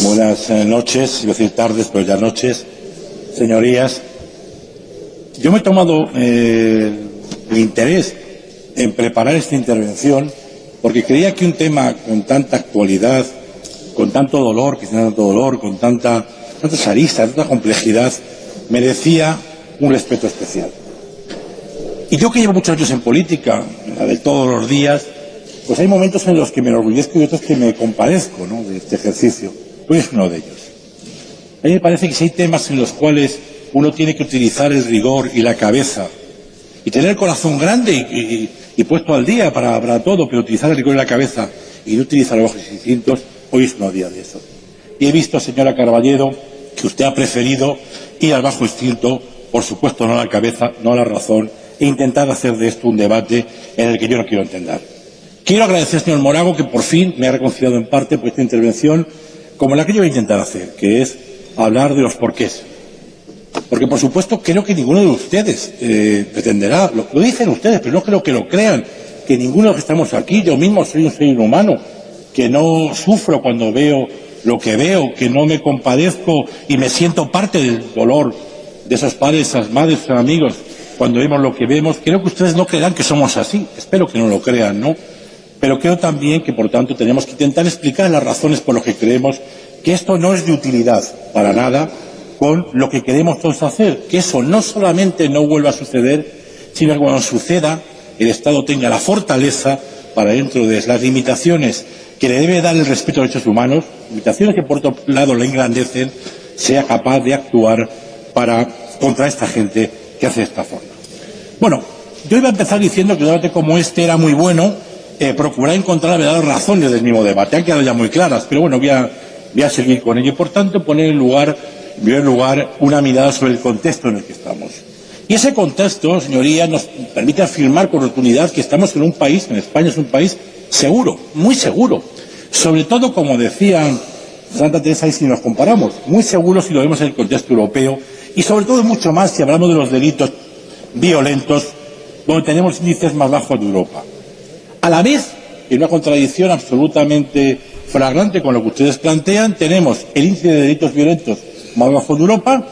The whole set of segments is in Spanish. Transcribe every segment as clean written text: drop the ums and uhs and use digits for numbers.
Buenas noches, iba a decir tardes, pero ya noches, señorías. Yo me he tomado el interés en preparar esta intervención porque creía que un tema con tanta actualidad, con tanto dolor, con tantas aristas, tanta complejidad, merecía un respeto especial. Y yo que llevo muchos años en política, la de todos los días, pues hay momentos en los que me enorgullezco y otros que me compadezco, ¿no?, de este ejercicio. Hoy es uno de ellos. A mí me parece que si hay temas en los cuales uno tiene que utilizar el rigor y la cabeza y tener el corazón grande y puesto al día para todo, pero utilizar el rigor y la cabeza y no utilizar los ojos distintos, hoy es un día de eso. Y he visto, señora Carballedo, que usted ha preferido ir al bajo instinto, por supuesto no a la cabeza, no a la razón, e intentar hacer de esto un debate en el que yo no quiero entender. Quiero agradecer al señor Morago que por fin me ha reconciliado en parte por esta intervención como la que yo voy a intentar hacer, que es hablar de los porqués. Porque, por supuesto, creo que ninguno de ustedes pretenderá, lo dicen ustedes, pero no creo que lo crean, que ninguno de los que estamos aquí, yo mismo soy un ser humano, que no sufro cuando veo lo que veo, que no me compadezco y me siento parte del dolor de esos padres, esas madres, esos amigos, cuando vemos lo que vemos. Creo que ustedes no creerán que somos así, espero que no lo crean, ¿no? Pero creo también que, por tanto, tenemos que intentar explicar las razones por las que creemos que esto no es de utilidad para nada con lo que queremos todos hacer, que eso no solamente no vuelva a suceder, sino que cuando suceda el Estado tenga la fortaleza para, dentro de las limitaciones que le debe dar el respeto a los derechos humanos, limitaciones que por otro lado le engrandecen, sea capaz de actuar contra esta gente que hace de esta forma. Bueno, yo iba a empezar diciendo que un debate como este era muy bueno, procurar encontrar las verdaderas razones del mismo debate. Han quedado ya muy claras, pero bueno, voy a seguir con ello y, por tanto, poner en primer lugar una mirada sobre el contexto en el que estamos. Y ese contexto, señorías, nos permite afirmar con rotundidad que estamos en un país, en España es un país seguro, muy seguro. Sobre todo, como decía Santa Teresa, y si nos comparamos, muy seguro si lo vemos en el contexto europeo, y sobre todo mucho más si hablamos de los delitos violentos, donde tenemos índices más bajos de Europa. A la vez, en una contradicción absolutamente flagrante con lo que ustedes plantean, tenemos el índice de delitos violentos más bajo de Europa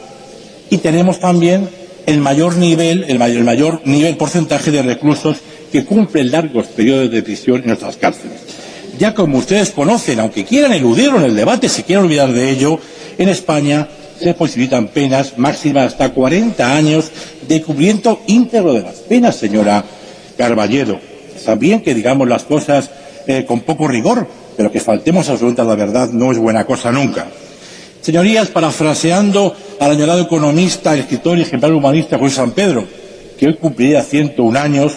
y tenemos también el mayor nivel porcentaje de reclusos que cumplen largos periodos de prisión en nuestras cárceles. Ya como ustedes conocen, aunque quieran eludirlo en el debate, si quieren olvidar de ello, en España se posibilitan penas máximas hasta 40 años de cumplimiento íntegro de las penas, señora Carballedo. Está bien que digamos las cosas con poco rigor, pero que faltemos absolutamente a la verdad no es buena cosa nunca. Señorías, parafraseando al añorado economista, el escritor y ejemplar humanista José San Pedro, que hoy cumpliría 101 años,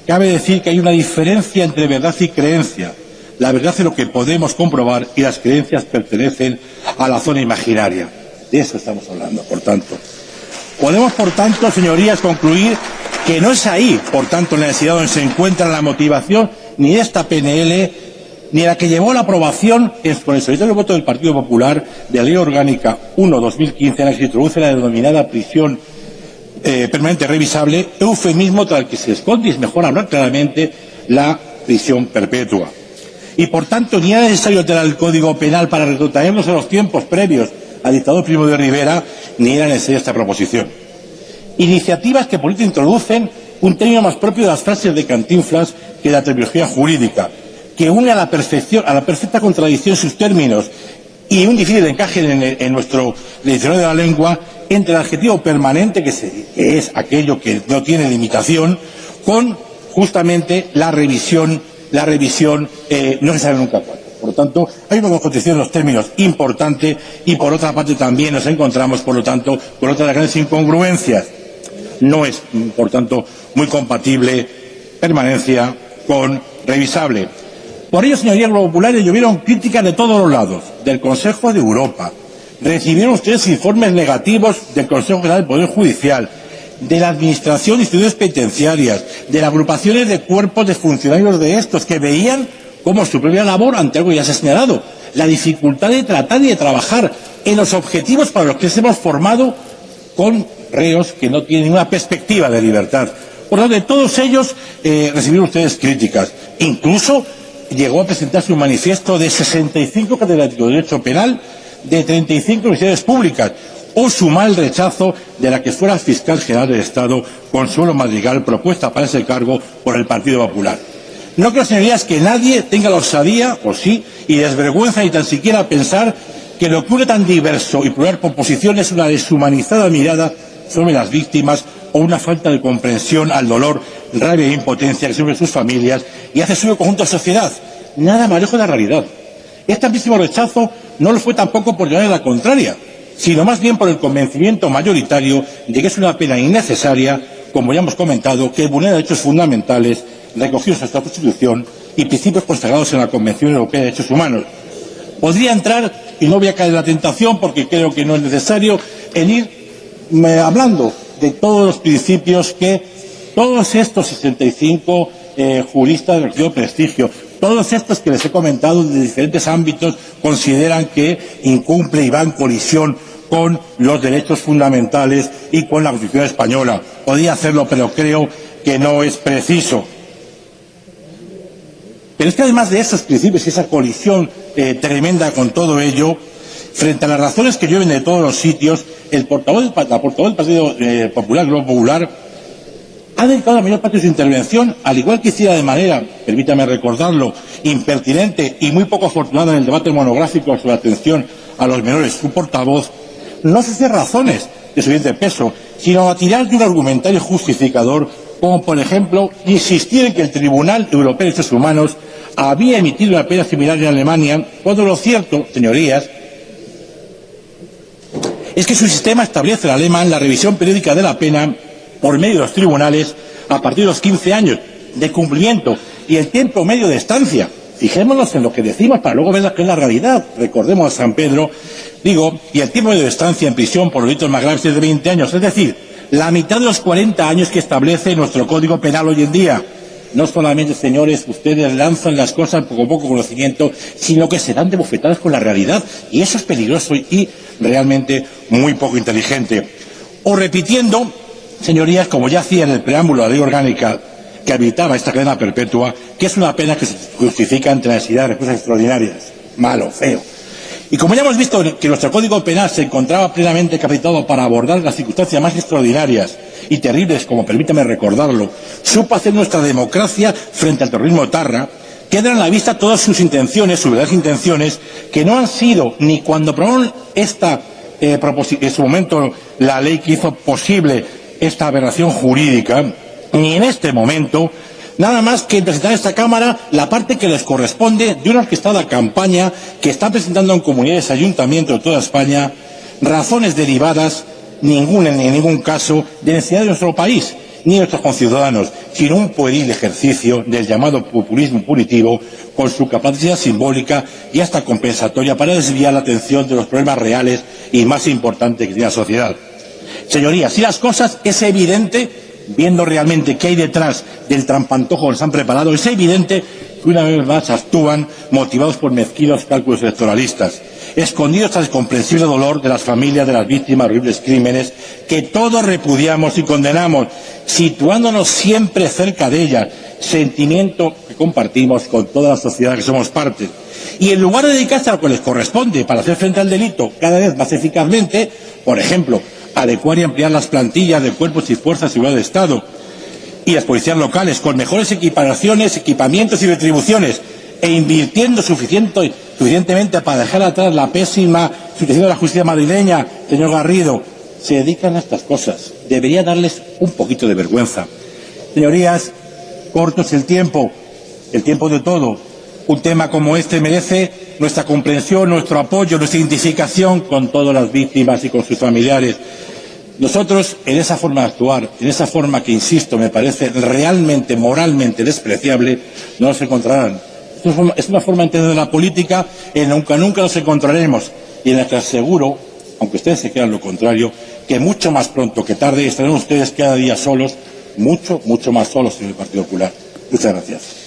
cabe decir que hay una diferencia entre verdad y creencia. La verdad es lo que podemos comprobar y las creencias pertenecen a la zona imaginaria. De eso estamos hablando, por tanto. Podemos, por tanto, señorías, concluir que no es ahí, por tanto, la necesidad donde se encuentra la motivación ni de esta PNL, ni la que llevó a la aprobación con el solitario voto del Partido Popular de la Ley Orgánica 1/2015, en la que se introduce la denominada prisión permanente revisable, eufemismo tras el que se esconde, y es mejor hablar claramente, la prisión perpetua. Y, por tanto, ni era necesario alterar el Código Penal para retrotraernos a los tiempos previos al dictador Primo de Rivera, ni era necesaria esta proposición. Iniciativas que por ello introducen un término más propio de las frases de Cantinflas que de la terminología jurídica, que une a la perfecta contradicción sus términos y un difícil encaje en nuestro diccionario de la lengua entre el adjetivo permanente, que es aquello que no tiene limitación, con justamente la revisión no se sabe nunca cuándo. Por lo tanto, hay una contradicción en los términos importante y, por otra parte, también nos encontramos, por lo tanto, con otras grandes incongruencias. No es, por tanto, muy compatible permanencia con revisable. Por ello, señorías, los populares llovieron críticas de todos los lados, del Consejo de Europa. Recibieron ustedes informes negativos del Consejo General del Poder Judicial, de la Administración de instituciones penitenciarias, de las agrupaciones de cuerpos de funcionarios de estos, que veían como su propia labor, ante algo que ya se ha señalado, la dificultad de tratar y de trabajar en los objetivos para los que hemos formado con reos que no tienen ninguna perspectiva de libertad. Por lo tanto, de todos ellos recibieron ustedes críticas. Incluso llegó a presentarse un manifiesto de 65 catedráticos de Derecho Penal de 35 universidades públicas, o su mal rechazo de la que fuera fiscal general del Estado, Consuelo Madrigal, propuesta para ese cargo por el Partido Popular. No creo, señorías, que nadie tenga la osadía, o sí, y desvergüenza ni tan siquiera pensar que lo que une tan diverso y plural composición es una deshumanizada mirada sobre las víctimas o una falta de comprensión al dolor, rabia e impotencia que sufren sus familias y hace suyo conjunto de sociedad. Nada más lejos de la realidad. Este amplísimo rechazo no lo fue tampoco por llevar a la contraria, sino más bien por el convencimiento mayoritario de que es una pena innecesaria, como ya hemos comentado, que vulnera derechos fundamentales recogidos en nuestra Constitución y principios consagrados en la Convención Europea de Derechos Humanos. Podría entrar, y no voy a caer en la tentación porque creo que no es necesario, en ir hablando de todos los principios que todos estos 65 juristas de reconocido prestigio, todos estos que les he comentado de diferentes ámbitos, consideran que incumple y va en colisión con los derechos fundamentales y con la Constitución española. Podría hacerlo, pero creo que no es preciso. Pero es que además de esos principios y esa colisión tremenda con todo ello, frente a las razones que llueven de todos los sitios, la portavoz del Partido Popular, Grupo Popular, ha dedicado la mayor parte de su intervención, al igual que hiciera de manera, permítame recordarlo, impertinente y muy poco afortunada en el debate monográfico sobre la atención a los menores, su portavoz, no a hacer razones de suficiente peso, sino a tirar de un argumentario justificador, como por ejemplo insistir en que el Tribunal Europeo de Derechos Humanos había emitido una pena similar en Alemania, cuando lo cierto, señorías, es que su sistema establece el alemán la revisión periódica de la pena por medio de los tribunales a partir de los 15 años de cumplimiento y el tiempo medio de estancia. Fijémonos en lo que decimos para luego ver que es la realidad. Recordemos a San Pedro, y el tiempo medio de estancia en prisión por los delitos más graves es de 20 años, es decir, la mitad de los 40 años que establece nuestro Código Penal hoy en día. No solamente, señores, ustedes lanzan las cosas con poco conocimiento, sino que se dan de bofetadas con la realidad. Y eso es peligroso y realmente muy poco inteligente. O repitiendo, señorías, como ya hacía en el preámbulo de la ley orgánica que habilitaba esta cadena perpetua, que es una pena que se justifica ante la necesidad de respuestas extraordinarias. Malo, feo. Y como ya hemos visto que nuestro Código Penal se encontraba plenamente capacitado para abordar las circunstancias más extraordinarias y terribles, como permítame recordarlo, supo hacer nuestra democracia frente al terrorismo etarra, quedan a la vista todas sus intenciones, sus verdaderas intenciones, que no han sido ni cuando aprobaron en su momento la ley que hizo posible esta aberración jurídica, ni en este momento, nada más que presentar a esta Cámara la parte que les corresponde de una orquestada campaña que está presentando en comunidades y ayuntamientos de toda España, razones derivadas, en ningún caso, de necesidad de nuestro país, ni de nuestros conciudadanos, sino un pueril ejercicio del llamado populismo punitivo, con su capacidad simbólica y hasta compensatoria para desviar la atención de los problemas reales y más importantes que tiene la sociedad. Señorías, si las cosas es evidente, viendo realmente qué hay detrás del trampantojo que nos han preparado, es evidente que una vez más actúan motivados por mezquinos cálculos electoralistas, escondidos tras el comprensible dolor de las familias de las víctimas de horribles crímenes que todos repudiamos y condenamos, situándonos siempre cerca de ellas, sentimiento que compartimos con toda la sociedad que somos parte. Y en lugar de dedicarse a lo que les corresponde para hacer frente al delito cada vez más eficazmente, por ejemplo, adecuar y ampliar las plantillas de cuerpos y fuerzas de seguridad del Estado y las policías locales con mejores equiparaciones, equipamientos y retribuciones e invirtiendo suficientemente para dejar atrás la pésima situación de la justicia madrileña, señor Garrido, se dedican a estas cosas. Debería darles un poquito de vergüenza. Señorías, corto es el tiempo de todo. Un tema como este merece nuestra comprensión, nuestro apoyo, nuestra identificación con todas las víctimas y con sus familiares. Nosotros, en esa forma de actuar, en esa forma que, insisto, me parece realmente, moralmente despreciable, no nos encontrarán. Es una forma de entender la política en la que nunca nos encontraremos y en la que aseguro, aunque ustedes se crean lo contrario, que mucho más pronto que tarde estarán ustedes cada día solos, mucho más solos en el Partido Popular. Muchas gracias.